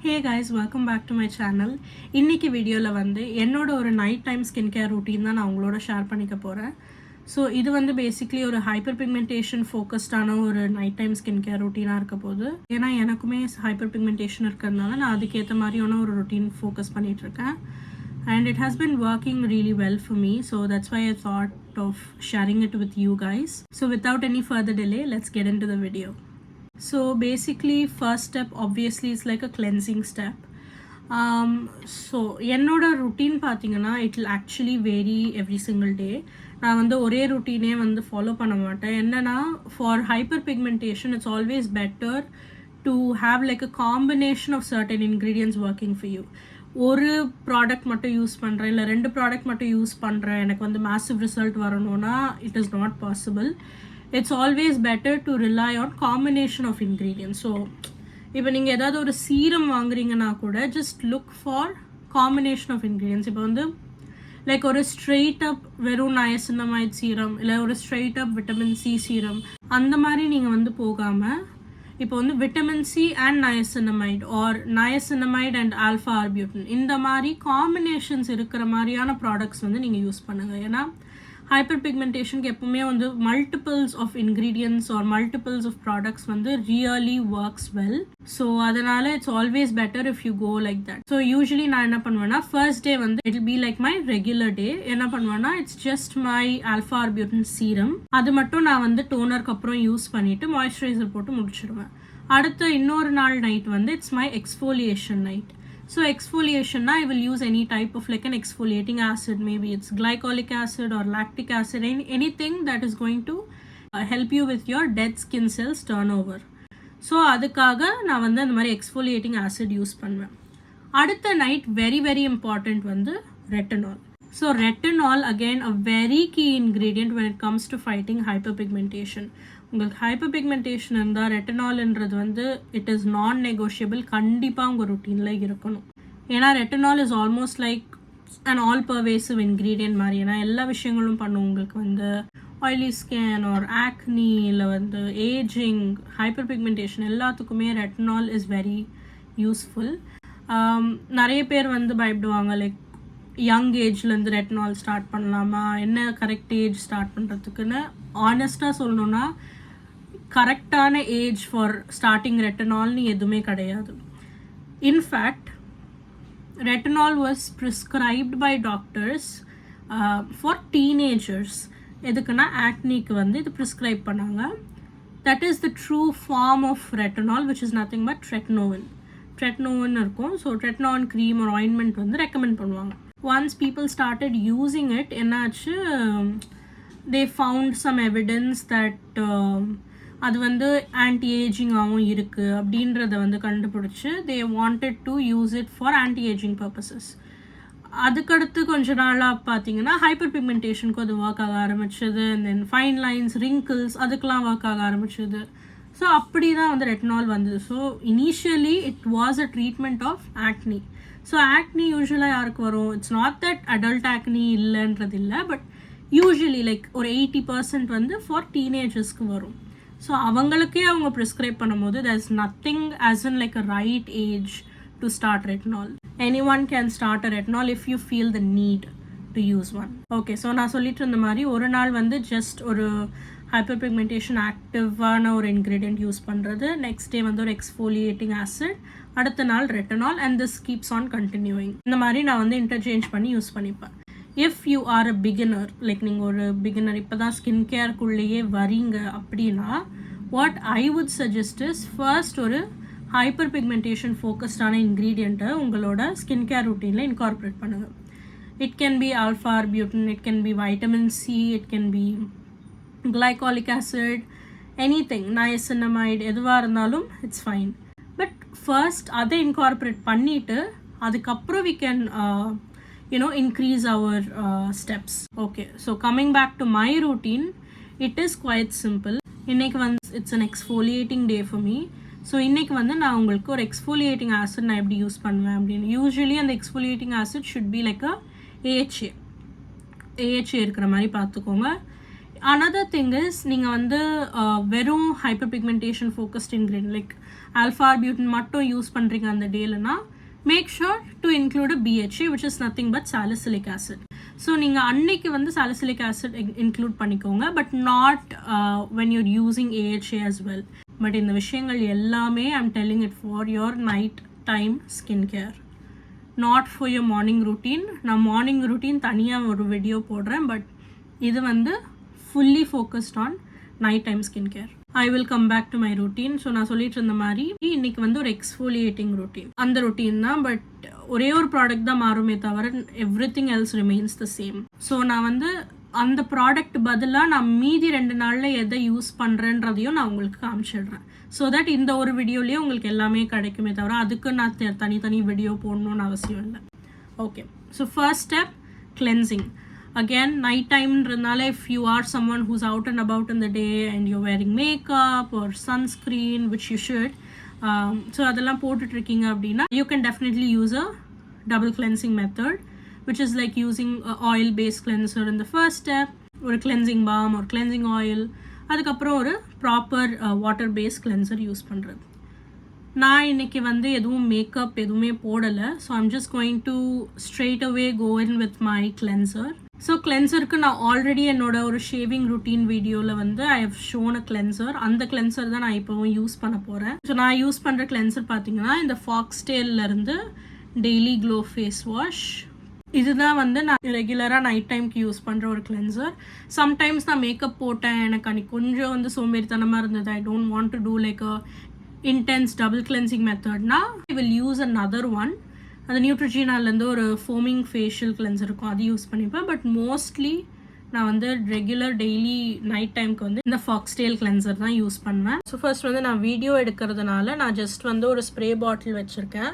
Hey guys, welcome back to my channel. இன்னைக்கு வீடியோல வந்து என்னோட ஒரு night time skin care routine தான் நான் உங்களோட ஷேர் பண்ணிக்க போறேன். ஸோ இது வந்து பேசிக்லி ஒரு ஹைப்பர் பிக்மெண்டேஷன் ஃபோக்கஸ்டான ஒரு நைட் டைம் ஸ்கின் கேர் ரூட்டீனாக இருக்க போகுது. ஏன்னா எனக்குமே ஹைப்பர் பிக்மெண்டேஷன் இருக்கிறதுனால நான் அதுக்கேற்ற மாதிரியான ஒரு ரொட்டீன் ஃபோக்கஸ் பண்ணிட்டு இருக்கேன். And it has been working really well for me, so that's why I thought of sharing it with you guys. So without any further delay, let's get into the video. So basically first step obviously is like a cleansing step. So என்னோட routine பார்த்தீங்கன்னா it will actually vary every single day. நான் வந்து ஒரே routine வந்து follow பண்ண மாட்டேன். என்னன்னா for hyperpigmentation it's always better to have like a combination of certain ingredients working for you. ஒரு ப்ராடக்ட் மட்டும் யூஸ் பண்ணுறேன் இல்லை 2 ப்ராடக்ட் மட்டும் யூஸ் பண்ணுறேன் எனக்கு வந்து மேசிவ் ரிசல்ட் வரணும்னா it is not possible. It's always better to rely on combination of ingredients. So இப்போ நீங்கள் ஏதாவது ஒரு சீரம் வாங்குறீங்கன்னா கூட just look for combination of ingredients. இப்போ வந்து லைக் ஒரு ஸ்ட்ரெயிட் அப் வெறும் நயசின்னமைட் சீரம் இல்லை ஒரு straight up vitamin C serum அந்த மாதிரி நீங்கள் வந்து போகாமல் இப்போ வந்து vitamin C and niacinamide or niacinamide and alpha arbutin இந்த மாதிரி காம்பினேஷன்ஸ் இருக்கிற மாதிரியான ப்ராடக்ட்ஸ் வந்து நீங்கள் யூஸ் பண்ணுங்கள். ஏன்னா ஹைப்பர் பிக்மெண்டேஷனுக்கு எப்பவுமே வந்து multiples of ingredients or multiples of products வந்து ரியலி ஒர்க்ஸ் வெல். ஸோ அதனால it's always better if you go like that. So usually நான் என்ன பண்ணுவேன்னா ஃபர்ஸ்ட் டே வந்து it be like my regular day. என்ன பண்ணுவேன்னா it's just my alpha arbutin serum அது மட்டும் நான் வந்து டோனருக்கு அப்புறம் யூஸ் பண்ணிட்டு மாய்ஸ்சரைசர் போட்டு முடிச்சிடுவேன். அடுத்த இன்னொரு நாள் நைட் வந்து it's my exfoliation night. So exfoliation I will use any type of like an exfoliating acid, maybe it's glycolic acid or lactic acid, anything that is going to help you with your dead skin cells turnover. So அதுக்காக நான் வந்து அந்த மாதிரி exfoliating acid use பண்ணுவேன். அடுத்த night very important வந்து retinol. So retinol again a very key ingredient when it comes to fighting hyperpigmentation. உங்களுக்கு hyper pigmentation இருந்தால் ரெட்டனால்ன்றது வந்து இட் இஸ் நான் நெகோஷியபிள், கண்டிப்பாக உங்கள் ருட்டீனில் இருக்கணும். ஏன்னா retinol is almost like and all pervasive ingredient மாதிரி. ஏன்னா எல்லா விஷயங்களும் பண்ணும். உங்களுக்கு வந்து ஆயிலி ஸ்கின் ஆர் ஆக்னி இல்லை வந்து ஏஜிங் ஹைப்பர் பிக்மெண்டேஷன் எல்லாத்துக்குமே ரெட்டனால் இஸ் வெரி யூஸ்ஃபுல். நிறைய பேர் வந்து பயப்படுவாங்க லைக் யங் ஏஜ்லேருந்து ரெட்டனால் ஸ்டார்ட் பண்ணலாமா, என்ன கரெக்ட் ஏஜ் ஸ்டார்ட் பண்ணுறதுக்குன்னு. ஆனஸ்டாக சொல்லணுன்னா கரெக்டான ஏஜ் ஃபார் ஸ்டார்டிங் ரெட்டனால்னு எதுவுமே கிடையாது. In fact retinol was prescribed by doctors for teenagers. எதுக்குன்னா ஆக்னிக்கு வந்து இது ப்ரிஸ்கிரைப் பண்ணாங்க. That is the true form of retinol which is nothing but tretinoin இருக்கும். ஸோ ட்ரெட்னான் க்ரீம் ஒரு ஆயின்மெண்ட் வந்து ரெக்கமெண்ட் பண்ணுவாங்க. Once people started using it என்னாச்சு, they found some evidence that அது வந்து ஆன்டி ஏஜிங்காகவும் இருக்குது அப்படின்றத வந்து கண்டுபிடிச்சி they wanted to use it for anti aging purposes. அதுக்கடுத்து கொஞ்ச நாளாக பார்த்தீங்கன்னா ஹைப்பர் பிக்மெண்டேஷனுக்கு அது ஒர்க் ஆக ஆரம்பிச்சது. தென் ஃபைன் லைன்ஸ் ரிங்கிள்ஸ் அதுக்கெலாம் ஒர்க் ஆக ஆரம்பிச்சது. ஸோ அப்படி தான் வந்து ரெட்டனால் வந்தது. So initially it was a treatment of acne. So acne யூஸ்வலாக யாருக்கு வரும், it's not that adult acne இல்லைன்றது இல்லை, பட் யூஸ்வலி லைக் ஒரு 80% வந்து ஃபார் டீனேஜர்ஸ்க்கு வரும். ஸோ அவங்களுக்கே அவங்க ப்ரிஸ்கிரைப் பண்ணும்போது there is nothing as in like a right age to start retinol. Anyone can start a retinol if you feel the need to use one. Okay, so நான் சொல்லிட்டு இருந்த மாதிரி ஒரு நாள் வந்து ஜஸ்ட் ஒரு ஹைப்பர் பிக்மெண்டேஷன் ஆக்டிவான ஒரு இன்க்ரீடியன்ட் யூஸ் பண்ணுறது, நெக்ஸ்ட் டே வந்து ஒரு எக்ஸ்ஃபோலியேட்டிங் ஆசிட், அடுத்த நாள் retinol, and this keeps on continuing. இந்த மாதிரி நான் வந்து இன்டர்சேஞ்ச் பண்ணி யூஸ் பண்ணிப்பேன். If you are a beginner, like நீங்கள் ஒரு பிகினர் இப்போ தான் ஸ்கின் கேருக்குள்ளேயே வரீங்க அப்படின்னா what I would suggest is first ஒரு ஹைப்பர் பிக்மெண்டேஷன் ஃபோக்கஸ்டான இன்க்ரீடியண்ட்டை உங்களோட ஸ்கின் கேர் ரூட்டீனில் இன்கார்பரேட் பண்ணுங்கள். It can be alpha arbutin, it can be vitamin C, it can B glycolic acid, anything, niacinamide, எதுவாக இருந்தாலும் இட்ஸ் ஃபைன். பட் ஃபர்ஸ்ட் அதை incorporate பண்ணிவிட்டு அதுக்கப்புறம் we can increase our steps. Okay, so coming back to my routine, it is quite simple. இன்னைக்கு வந்து it's an exfoliating day for me. So இன்றைக்கி வந்து நான் உங்களுக்கு ஒரு எக்ஸ்ஃபோலியேட்டிங் ஆசிட் நான் எப்படி யூஸ் பண்ணுவேன் அப்படின்னு. யூஸ்வலி அந்த exfoliating acid should be like AHA இருக்கிற மாதிரி பார்த்துக்கோங்க. another thing is நீங்கள் வந்து வெறும் hyperpigmentation focused ingredient like alpha arbutin மட்டும் யூஸ் பண்ணுறீங்க அந்த டேலனா make sure to include a BHA which is nothing but salicylic acid. So நீங்கள் அன்னைக்கு வந்து salicylic acid இன்க்ளூட் பண்ணிக்கோங்க but not when you're using AHA as well. But இந்த விஷயங்கள் எல்லாமே I'm telling it for your night time skin care, not for your morning routine. நான் morning routine தனியாக ஒரு வீடியோ போடுறேன் பட் இது வந்து fully focused on night time skincare. I will come back to my routine. So நான் சொல்லிட்டு இருந்த மாதிரி இன்னைக்கு வந்து ஒரு எக்ஸ்ஃபோலியேட்டிங் routine. அந்த routine தான் பட் ஒரே ஒரு ப்ராடக்ட் தான் மாறுமே தவிர everything else remains the same. So நான் வந்து அந்த ப்ராடக்ட் பதிலாக நான் மீதி 2 நாளில் எதை யூஸ் பண்ணுறேன்றதையும் நான் உங்களுக்கு காமிச்சிடுறேன். ஸோ தட் இந்த ஒரு வீடியோலேயே உங்களுக்கு எல்லாமே கிடைக்குமே தவிர அதுக்கு நான் தனித்தனி வீடியோ போடணும்னு அவசியம் இல்லை. Okay, so first step cleansing. Again, night time randale, if you are someone who's out and about in the day and you're wearing makeup or sunscreen, which you should, so adella potutrikkinga appadina you can definitely use a double cleansing method, which is like using a oil based cleanser in the first step, or a cleansing balm or cleansing oil, adukapra or proper water based cleanser use பண்றது. நான் இன்னைக்கு வந்து எதுவும் makeup எதுவுமே போடலை. So I'm just going to straight away go in with my cleanser. So கிளென்சருக்கு நான் already என்னோட ஒரு ஷேவிங் ருட்டீன் வீடியோவில் வந்து I have shown a cleanser. அந்த கிளென்சர் தான் நான் இப்போவும் யூஸ் பண்ண போகிறேன். ஸோ நான் யூஸ் பண்ணுற கிளென்சர் பார்த்தீங்கன்னா இந்த ஃபாக்ஸ்டேல்லேருந்து டெய்லி க்ளோ ஃபேஸ் வாஷ். இதுதான் வந்து நான் ரெகுலராக நைட் டைம்க்கு யூஸ் பண்ணுற ஒரு கிளென்சர். சம்டைம்ஸ் நான் மேக்கப் போட்டேன், எனக்கு அன்றைக்கி கொஞ்சம் வந்து சோம்பேறித்தனமாக இருந்தது, I don't want to do like a intense double cleansing method na I will use another one. அது நியூட்ரிஜினாலேருந்து ஒரு ஃபோமிங் ஃபேஷியல் கிளென்சர் இருக்கும், அது யூஸ் பண்ணிப்பேன். பட் மோஸ்ட்லி நான் வந்து ரெகுலர் டெய்லி நைட் டைமுக்கு வந்து இந்த ஃபாக்ஸ்டேல் கிளென்சர் தான் யூஸ் பண்ணுவேன். ஸோ ஃபர்ஸ்ட் வந்து நான் வீடியோ எடுக்கிறதுனால நான் ஜஸ்ட் வந்து ஒரு ஸ்ப்ரே பாட்டில் வச்சுருக்கேன்.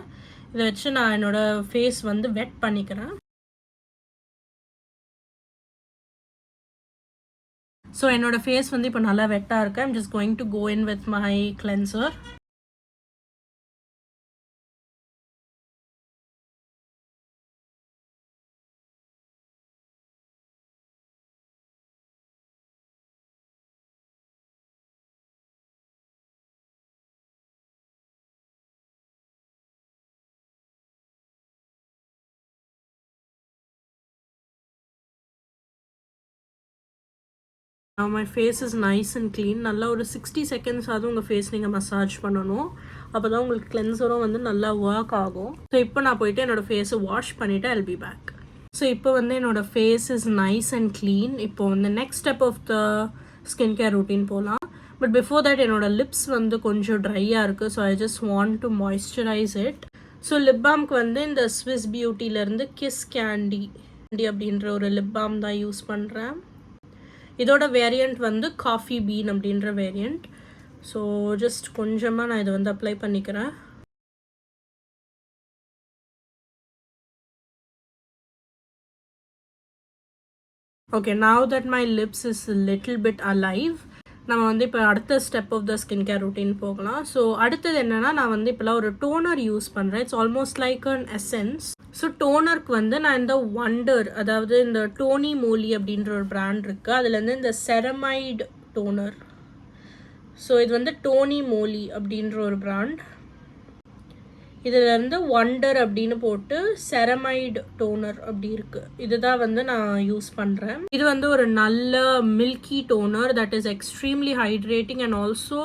இதை வச்சு நான் என்னோடய ஃபேஸ் வந்து வெட் பண்ணிக்கிறேன். ஸோ என்னோட ஃபேஸ் வந்து இப்போ நல்லா வெட்டாக இருக்கு. I'm just going to go in with my cleanser. My face is nice and clean. நல்லா ஒரு 60 செகண்ட்ஸ் ஆகுது உங்கள் ஃபேஸ் நீங்கள் மசாஜ் பண்ணணும். அப்போ தான் உங்களுக்கு கிளென்சரும் வந்து நல்லா ஒர்க் ஆகும். ஸோ இப்போ நான் போயிட்டு என்னோடய ஃபேஸை வாஷ் பண்ணிவிட்டு ஐல் பி பேக். ஸோ இப்போ வந்து என்னோடய face is nice and clean. இப்போ வந்து next step of the skin care routine போகலாம். பட் பிஃபோர் தட் என்னோடய லிப்ஸ் வந்து கொஞ்சம் ட்ரையாக இருக்குது. So I just want to moisturise it. So lip பாம்க்கு வந்து இந்த ஸ்விஸ் பியூட்டிலேருந்து கிஸ் கேண்டி அப்படின்ற ஒரு லிப் பாம் தான் யூஸ் பண்ணுறேன். இதோட வேரியண்ட் வந்து காஃபி பீன் அப்படின்ற வேரியண்ட். ஸோ ஜஸ்ட் கொஞ்சமாக நான் இதை வந்து அப்ளை பண்ணிக்கிறேன். Okay, now that my lips is little bit alive, நம்ம வந்து இப்போ அடுத்த step of the skin care routine போகலாம். ஸோ அடுத்தது என்னென்னா, நான் வந்து இப்போலாம் ஒரு டோனர் யூஸ் பண்ணுறேன். It's almost like an essence. So டோனருக்கு வந்து நான் இந்த ஒண்டர், அதாவது இந்த டோனி மோலி அப்படின்ற ஒரு பிராண்ட் இருக்குது, அதுலேருந்து இந்த செரமைடு டோனர். ஸோ இது வந்து டோனி மோலி அப்படின்ற ஒரு பிராண்ட். இதிலேருந்து ஒண்டர் அப்படின்னு போட்டு செரமைடு டோனர் அப்படி இருக்குது. இதுதான் வந்து நான் யூஸ் பண்ணுறேன். இது வந்து ஒரு நல்ல milky toner that is extremely hydrating and also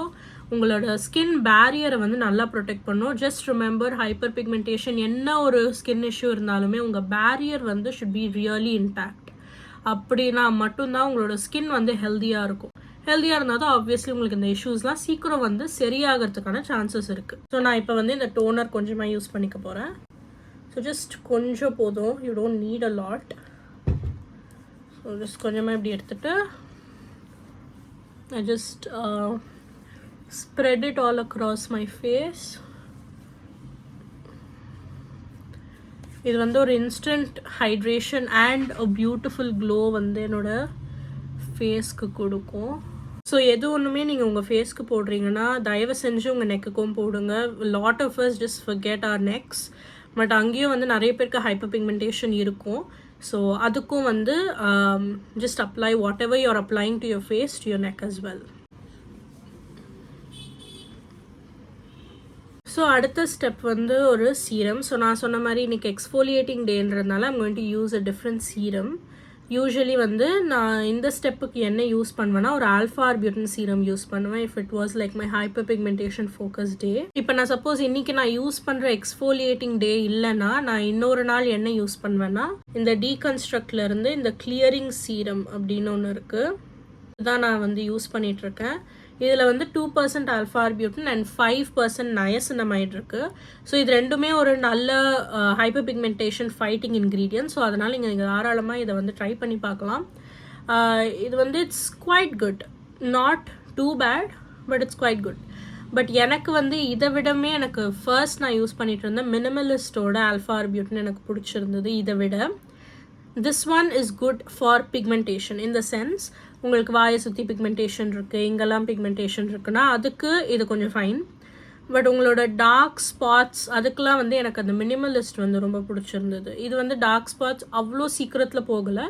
உங்களோட ஸ்கின் பேரியரை வந்து நல்லா ப்ரொடெக்ட் பண்ணும். ஜஸ்ட் ரிமெம்பர், ஹைப்பர் பிக்மெண்டேஷன் என்ன ஒரு ஸ்கின் இஷ்யூ இருந்தாலுமே உங்கள் பேரியர் வந்து ஷுட் பி ரியலி இன்டாக்ட். அப்படின்னா மட்டும்தான் உங்களோட ஸ்கின் வந்து ஹெல்த்தியாக இருக்கும். ஹெல்த்தியாக இருந்தால் தான் ஆப்வியஸ்லி உங்களுக்கு இந்த இஷ்யூஸ்லாம் சீக்கிரம் வந்து சரியாகிறதுக்கான சான்சஸ் இருக்குது. ஸோ நான் இப்போ வந்து இந்த டோனர் கொஞ்சமாக யூஸ் பண்ணிக்க போகிறேன். ஸோ ஜஸ்ட் கொஞ்சம் போதும், you don't need a lot. So just கொஞ்சமாக இப்படி எடுத்துகிட்டு I just spread it all across my face. இது வந்து ஒரு instant hydration and a beautiful glow வந்து என்னோட ஃபேஸ்க்கு கொடுக்கும். ஸோ எது ஒன்றுமே நீங்கள் உங்கள் ஃபேஸ்க்கு போடுறீங்கன்னா தயவு செஞ்சு உங்கள் நெக்குக்கும் போடுங்க. Lot of us just forget our necks. But அங்கேயும் வந்து நிறைய பேருக்கு ஹைப்பர் பிக்மெண்டேஷன் இருக்கும். ஸோ அதுக்கும் வந்து just apply whatever you're applying to your face to your neck as well. So அடுத்த ஸ்டெப் வந்து ஒரு சீரம். ஸோ நான் சொன்ன மாதிரி இன்றைக்கி எக்ஸ்ஃபோலியேட்டிங் டேன்றதுனால I'm going to use a different serum. Usually வந்து நான் இந்த ஸ்டெப்புக்கு என்ன யூஸ் பண்ணுவேன்னா ஒரு ஆல்ஃபா ஆர்பியூட்டின் சீரம் யூஸ் பண்ணுவேன் if it was like my hyperpigmentation focus day. இப்போ நான் சப்போஸ் இன்றைக்கி நான் யூஸ் பண்ணுற எக்ஸ்ஃபோலியேட்டிங் டே இல்லைன்னா நான் இன்னொரு நாள் என்ன யூஸ் பண்ணுவேன்னா இந்த டீகன்ஸ்ட்ரக்ட்லேருந்து இந்த கிளியரிங் சீரம் அப்படின்னு ஒன்று இருக்குது, இதுதான் நான் வந்து யூஸ் பண்ணிகிட்ருக்கேன். இதில் வந்து 2% ஆல்ஃபா ஆர்பியூட்டின் அண்ட் 5% நயசினமைட் இருக்குது. ஸோ இது ரெண்டுமே ஒரு நல்ல hyper pigmentation fighting ingredient. So அதனால் நீங்கள் தாராளமாக இதை வந்து ட்ரை பண்ணி பார்க்கலாம். இது வந்து it's quite good, not too bad, but it's quite good. But எனக்கு வந்து இதை விடமே எனக்கு ஃபர்ஸ்ட் நான் யூஸ் பண்ணிட்டு இருந்தேன் மினிமலிஸ்டோட ஆல்ஃபா ஆர்பியூட்டின் எனக்கு பிடிச்சிருந்தது இதை விட. This one is good for pigmentation in the sense உங்களுக்கு வாயை சுற்றி பிக்மெண்டேஷன் இருக்குது, இங்கெல்லாம் பிக்மெண்டேஷன் இருக்குன்னா அதுக்கு இது கொஞ்சம் ஃபைன். பட் உங்களோட டார்க் ஸ்பாட்ஸ் அதுக்கெலாம் வந்து எனக்கு அந்த மினிமலிஸ்ட் வந்து ரொம்ப பிடிச்சிருந்தது. இது வந்து டார்க் ஸ்பாட்ஸ் அவ்வளோ சீக்கிரத்தில் போகலை,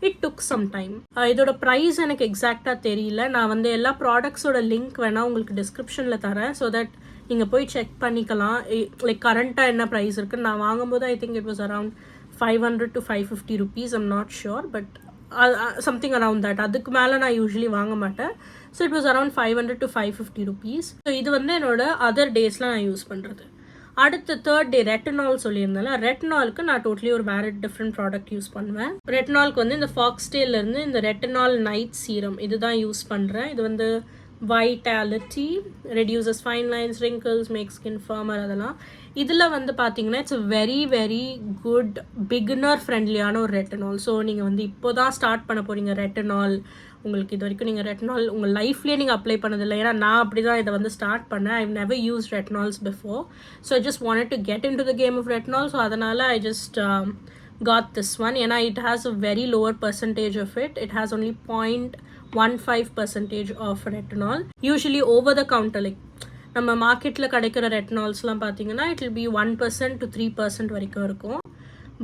இட் டுக் சம் டைம். இதோட ப்ரைஸ் எனக்கு எக்ஸாக்டாக தெரியல. நான் வந்து எல்லா ப்ராடக்ட்ஸோட லிங்க் வேணால் உங்களுக்கு டிஸ்கிரிப்ஷனில் தரேன், ஸோ தட் நீங்கள் போய் செக் பண்ணிக்கலாம் லைக் கரண்ட்டாக என்ன ப்ரைஸ் இருக்குன்னு. நான் வாங்கும்போது I think it was around 500 to 550 rupees, I'm not sure, but something around that. அதுக்கு மேலே நான் யூஸ்வலி வாங்க மாட்டேன். So it was around 500 to 550 rupees. So இது வந்து என்னோட அதர் டேஸில் நான் யூஸ் பண்ணுறது. அடுத்த தேர்ட் டே ரெட்டனால் சொல்லியிருந்தால ரெட்டனாலுக்கு நான் டோட்டலி ஒரு வேறு டிஃப்ரெண்ட் ப்ராடக்ட் யூஸ் பண்ணுவேன். ரெட்டனாலுக்கு வந்து இந்த ஃபாக்ஸ்டேலேருந்து இந்த ரெட்டனால் நைட் சீரம் இதுதான் யூஸ் பண்ணுறேன். இது வந்து vitality, reduces fine lines, wrinkles, make skin firmer அதெல்லாம். இதில் வந்து பார்த்தீங்கன்னா it's very very good beginner ஃப்ரெண்ட்லியான ஒரு ரெட்டனால். ஸோ நீங்கள் வந்து இப்போ தான் ஸ்டார்ட் பண்ண போகிறீங்க ரெட்டனால், உங்களுக்கு இது வரைக்கும் நீங்கள் ரெட்டனால் உங்கள் லைஃப்லேயே நீங்கள் அப்ளை பண்ணதில்லை. ஏன்னா நான் அப்படி தான் இதை வந்து ஸ்டார்ட் பண்ணேன். I've never use retinols before. So I just wanted to get into the game of retinol. So அதனால் I just got this one. ஏன்னா it has a very lower percentage of it. It has only 0.15% of retinol. Usually over the counter, like நம்ம மார்க்கெட்டில் கிடைக்கிற ரெட்டனால்ஸ்லாம் பார்த்தீங்கன்னா it will B 1% to 3% வரைக்கும் இருக்கும்.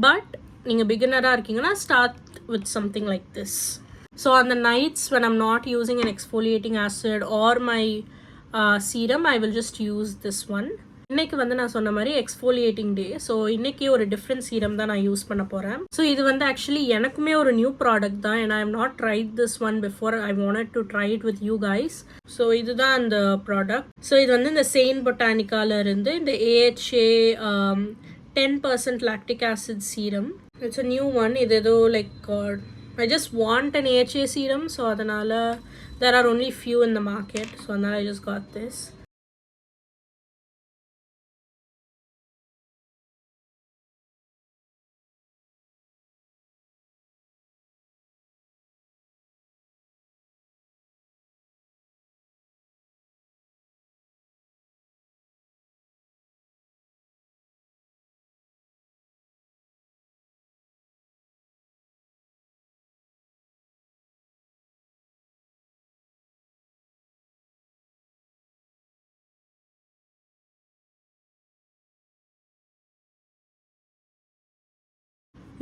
But நீங்கள் பிகினராக இருக்கீங்கன்னா start with something like this. So அந்த nights when I'm not using an exfoliating acid or my serum, I will just use this one. இன்றைக்கி வந்து நான் சொன்ன மாதிரி எக்ஸ்ஃபோலியேட்டிங் டே. ஸோ இன்றைக்கி ஒரு டிஃப்ரெண்ட் சீரம் தான் நான் யூஸ் பண்ண போகிறேன். ஸோ இது வந்து ஆக்சுவலி எனக்குமே ஒரு நியூ ப்ராடக்ட் தான். ஏன்னா I have not tried this one before. I wanted to try it with you guys. So இதுதான் அந்த ப்ராடக்ட். ஸோ இது வந்து இந்த செயின் பொட்டானிக்கால இருந்து இந்த AHA 10% lactic acid serum. It's a new one. இது ஏதோ like I just want an AHA serum. So அதனால் there are only few in the market. So அதனால் I just got this.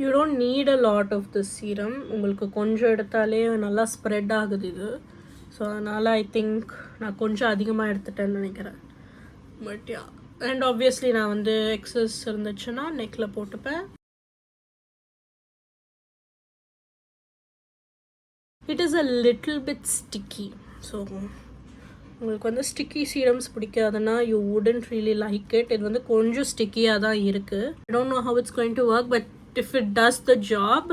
You don't need a lot of this serum. உங்களுக்கு கொஞ்சம் எடுத்தாலே நல்லா spread ஆகுது இது. ஸோ அதனால் ஐ திங்க் நான் கொஞ்சம் அதிகமாக எடுத்துட்டேன்னு நினைக்கிறேன். பட் யா, அண்ட் ஆப்வியஸ்லி நான் வந்து எக்ஸஸ் இருந்துச்சுன்னா நெக்கில் போட்டுப்பேன். It is a little bit sticky. So உங்களுக்கு வந்து ஸ்டிக்கி சீரம்ஸ் பிடிக்காதுன்னா you wouldn't really like it. இது வந்து கொஞ்சம் ஸ்டிக்கியாக தான் இருக்குது. I don't know how it's going to work, but if it does the job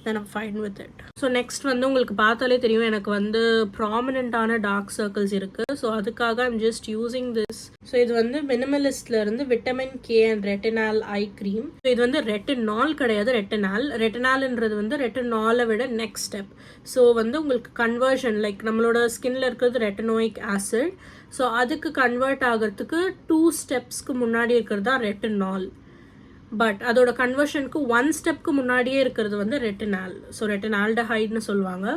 then I'm fine with it. So next வந்து உங்களுக்கு பார்த்தாலே தெரியும் எனக்கு வந்து ப்ராமினெண்ட்டான டார்க் சர்க்கிள்ஸ் இருக்குது. ஸோ அதுக்காக I'm just using this. So இது வந்து மினிமலிஸ்ட்ல இருந்து vitamin K and retinal eye cream. So இது வந்து ரெட்டினால் கிடையாது, ரெட்டினால். ரெட்டினால்ன்றது வந்து ரெட்டினாலை விட நெக்ஸ்ட் ஸ்டெப். ஸோ வந்து உங்களுக்கு கன்வர்ஷன் லைக் நம்மளோட ஸ்கின்ல இருக்கிறது ரெட்டினோயிக் ஆசிட். ஸோ அதுக்கு கன்வெர்ட் ஆகிறதுக்கு 2 ஸ்டெப்ஸ்க்கு முன்னாடி இருக்கிறது தான் ரெட்டினால். பட் அதோட கன்வர்ஷனுக்கு 1 ஸ்டெப்க்கு முன்னாடியே இருக்கிறது வந்து ரெட்டினால். ஸோ ரெட்டினால்டஹைட்னு சொல்லுவாங்க.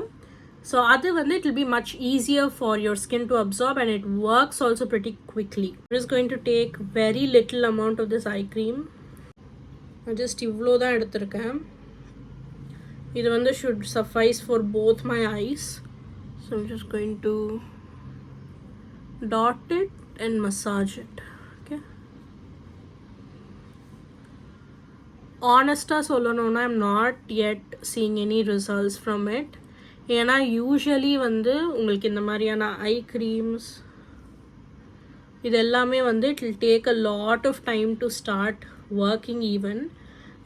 ஸோ அது வந்து it will be much easier for your skin to absorb and it works also pretty quickly. It is going to take very little amount of this eye cream. நான் ஜஸ்ட் இவ்வளோ தான் எடுத்திருக்கேன். இது வந்து should suffice for both my eyes. So I'm just going to dot it and massage it. Okay. Honestly சொல்லணும்னா I'm not yet seeing any results from it. ஏன்னா யூஸ்வலி வந்து உங்களுக்கு இந்த மாதிரியான ஐ க்ரீம்ஸ் இது எல்லாமே வந்து it will take a lot of time to start working even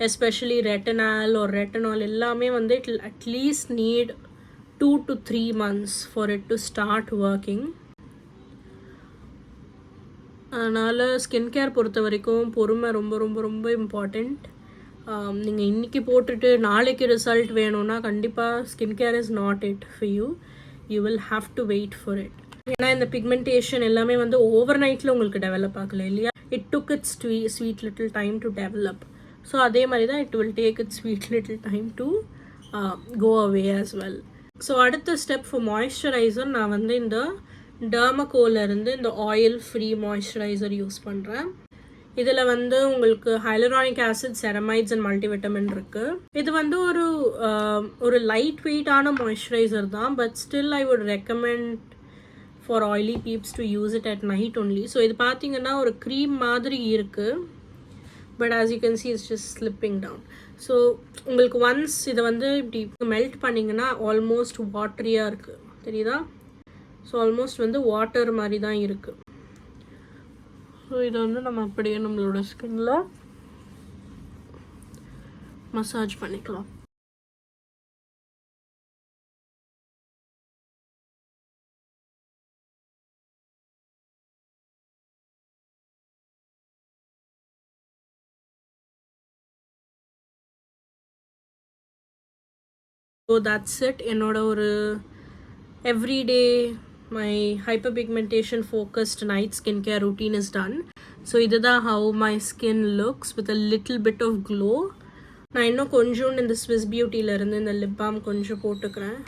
especially retinol ஒரு ரெட்டனால் எல்லாமே வந்து it will at least need 2 to 3 months for it to start working. அதனால் ஸ்கின் கேர் பொறுத்த வரைக்கும் பொறுமை ரொம்ப ரொம்ப ரொம்ப இம்பார்ட்டண்ட். நீங்கள் இன்றைக்கி போட்டுட்டு நாளைக்கு ரிசல்ட் வேணும்னா கண்டிப்பாக skin care is not it for you. You will have to wait for it. ஏன்னா இந்த பிக்மெண்டேஷன் எல்லாமே வந்து ஓவர் நைட்டில் உங்களுக்கு டெவலப் ஆகலை இல்லையா. It took its sweet little time to develop. So அதே மாதிரி தான் it will take its sweet little time to go away as well. So அடுத்த ஸ்டெப் ஃபார் மாய்ஸ்சரைசர் நான் வந்து இந்த டெர்மகோலேருந்து இந்த ஆயில் ஃப்ரீ மாய்ஸ்சரைசர் யூஸ் பண்ணுறேன். இதில் வந்து உங்களுக்கு hyaluronic acid, ceramides and multivitamin இருக்குது. இது வந்து ஒரு லைட் வெயிட்டான மாய்ஸ்சரைசர் தான். But still I would recommend for oily peeps to use it at night only. So இது பார்த்தீங்கன்னா ஒரு க்ரீம் மாதிரி இருக்குது. But as you can see it's just slipping down. So உங்களுக்கு ஒன்ஸ் இதை வந்து இப்படி மெல்ட் பண்ணிங்கன்னா ஆல்மோஸ்ட் வாட்டரியாக இருக்குது, தெரியுதா? ஸோ ஆல்மோஸ்ட் வந்து வாட்டர் மாதிரி தான் இருக்குது. ஸோ இதை வந்து நம்ம அப்படியே நம்மளோட ஸ்கின்ல மசாஜ் பண்ணிக்கலாம். So that's it. என்னோட ஒரு everyday my hyperpigmentation focused night skincare routine is done. So இதுதான் how my skin looks with a little bit of glow. நான் இன்னும் கொஞ்சம் இந்த Swiss Beautyல இருந்து இந்த லிப் பாம் கொஞ்சம் போட்டுக்கிறேன்.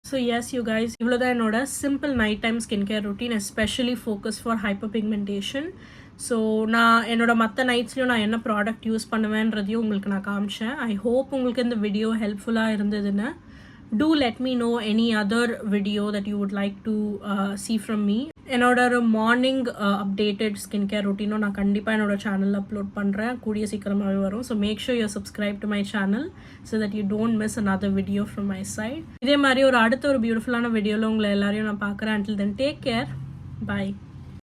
ஸோ எஸ் யூ கைஸ், இவ்வளோ தான் என்னோட simple night time skin care routine, especially focus for hyper pigmentation. So நான் என்னோட மற்ற நைட்ஸ்லையும் நான் என்ன ப்ராடக்ட் யூஸ் பண்ணுவேன்றதையும் உங்களுக்கு நான் காமிச்சேன். ஐ ஹோப் உங்களுக்கு இந்த வீடியோ ஹெல்ப்ஃபுல்லாக இருந்ததுன்னு. Do let me know any other video that you would like to see from me. என்னோட ஒரு மார்னிங் அப்டேட்டட் ஸ்கின் கேர் ரொட்டீனும் நான் கண்டிப்பாக என்னோட சேனலில் அப்லோட் பண்ணுறேன், கூடிய சீக்கிரமாகவே வரும். So make sure you subscribe to my channel so that you don't miss another video from my side. இதே மாதிரி அடுத்த ஒரு பியூட்டிஃபுல்லான வீடியோவில் உங்களை எல்லாரையும் நான் பார்க்குறேன். until then take care, bye.